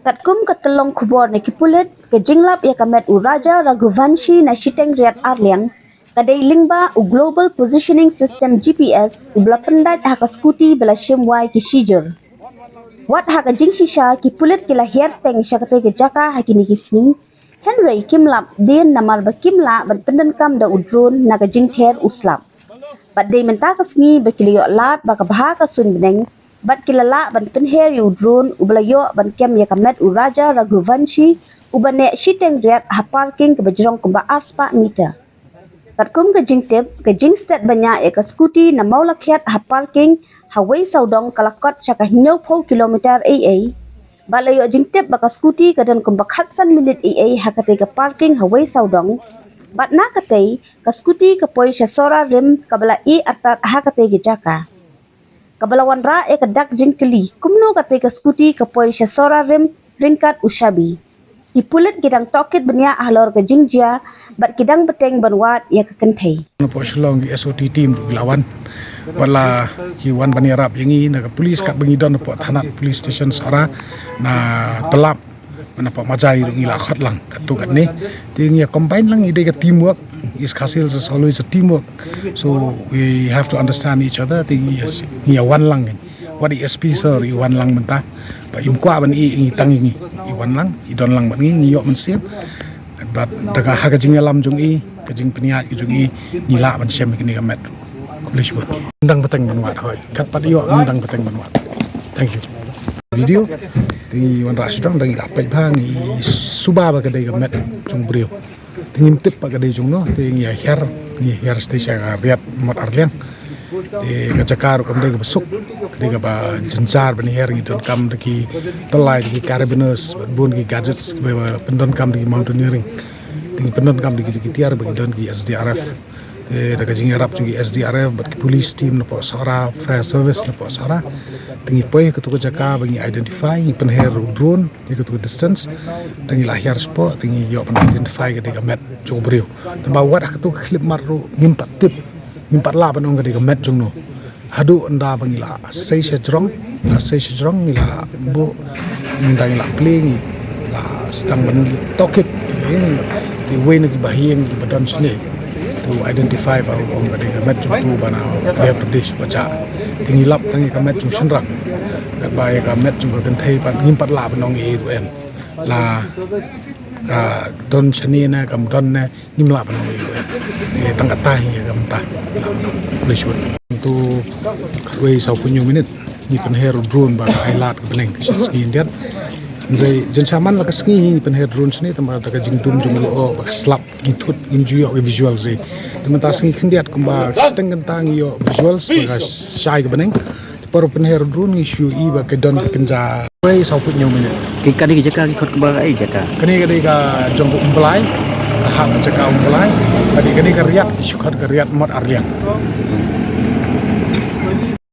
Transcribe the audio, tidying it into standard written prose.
Katkum katelong kubor na kipulit ke jinglap ya kamet u Raja Raghuvanshi na Shiteng Riat Arliang kadai lingba u Global Positioning System GPS u bela pendat haka skuti bela shimwai ki shijur. Wat haka jingshisha kipulit kila herteng syakate ke jaka hakini kisni Henry kimlap din namar bakimla ban pendenkam da u drone naga jingther uslap. Bat day menta kasni bakiliyo lat baka bahaka sun beneng bat kilala ban penher yu drone ublayo ban kem ya kamet u Raja Raghuvanshi ubane Shiteng Riat ha parking ke bajrong kumba arspa meter. Katkum ke jingtip ke jingstet banyak ya ke skuti na mau lakhiat ha parking hawai saudong kalakot chaka hinyau pau kilometer AA. Balayo jingtip baka skuti kadan kumba khatsan minit AA ha kate ke parking hawai saudong. Bat na kate ke skuti ke poi sora rim kabala I atat ha kate ke jaka. Kabalawan ra e kadak jingkeli kumno kate ke skuti ke poi sora rim ringkat ushabi. Ipulit kidang tokit benya ahlor ke jingjia bat kidang beteng banwat ya ke kentai. Po shlong di SOT team lawan wala hiwan bani rap yangi na polis kat bangi don po thanat police station sara na telap mana po majai ngi la khat lang katu kat ni ting ya combine lang ide ke teamwork is kasil is always a teamwork, so we have to understand each other ting ya wan lang what the SP sir iwan lang mentah ba imkwa ban I tangi iwan lang idon lang ban ngi yok men siap bat daga haga jing alam jung I kajing peniat jung I nila ban sem kini kamet kulish bu ndang peteng banwat hoy kat pat yok ndang peteng banwat. Thank you. Video ti wan ra sedang dang apai phang I suba ba kadai kamet jung brio tingin tip ba kadai jung no ting ya her station riat mot arliang di kajakar kamdai ka besuk di ka ba jenjar bani her ngidon kam di telai di carabiners bun ki gadgets ba pendon kam di mountaineering ting pendon kam di tiar bagi don ki SDRF daga jing arab juga SDRF bat ki police team napo sara fire service napo sara tingi poi ke tuku jaka bagi identify pen her drone di ke tuku distance tingi lahir spo tingi yo pen identify ke diga met jobrio tamba wat ke tuku clip maru ngimpat tip ngimpat la banong ke diga met jungno hadu anda bangila sei sejrong ila bu ndang ila pling la stang ban tokit di wayne ki bahiyeng di badan sini to identify ba ong ka diga met tu bana dia pradesh baca tingilap tangi ka met senrang kat bae ka met ka kenthai pan ngimpat la banong I tu em la ka don chani na kam don na nimla banong I tangkat tahi ya kam ta lishun tu kwe sau punyo minit ni penher drone ba highlight ka beneng skin dia Jadi jensaman la kasngi penher drone sini tambah daga jingdum jumlo ba slap gitut injuyo visual sih teman tasngi kendiat kemba steng kentang yo visuals ba shai ka beneng por penher drone issue I ba ke don kenja way sau punyo minit kadi jaka khot ba ai jaka kani ka jongko umpelai hang jaka umpelai kani ka riat issue ka riat mot arliang